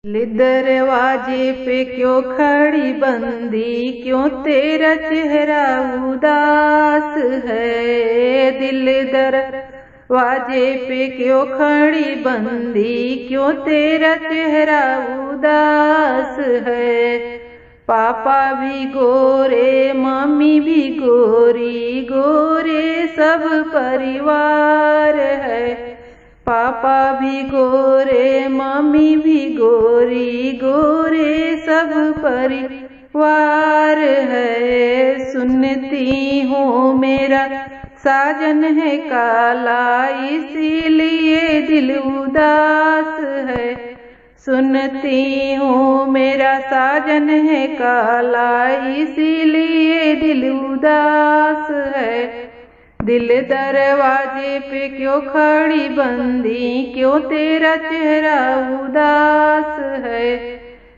दरवाजे पे क्यों खड़ी बंदी, क्यों तेरा चेहरा उदास है। दिल दरवाजे पे क्यों खड़ी बंदी, क्यों तेरा चेहरा उदास है। पापा भी गोरे मम्मी भी गोरी, गोरे सब परिवार है। पापा भी गोरे मम्मी भी गोरी, गोरे सब परिवार है। सुनती हूँ मेरा साजन है काला, इसीलिए दिल उदास है। सुनती हूँ मेरा साजन है काला, इसीलिए दिल उदास है। दिल दरवाजे पे क्यों खड़ी बंदी, क्यों तेरा चेहरा उदास है।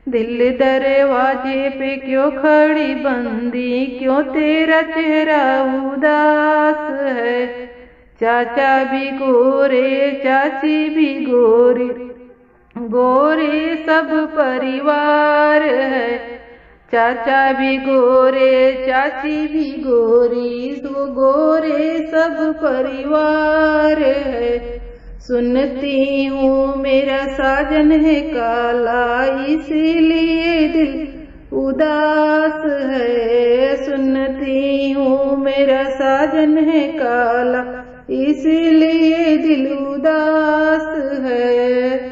दिल दरवाजे पे क्यों खड़ी बंदी, क्यों तेरा चेहरा उदास है। चाचा भी गोरे चाची भी गोरी, गोरे सब परिवार है। चाचा भी गोरे चाची भी गोरी, तो गोरे सब परिवार है। सुनती हूँ मेरा साजन है काला, इसीलिए दिल उदास है। सुनती हूँ मेरा साजन है काला, इसीलिए दिल उदास है।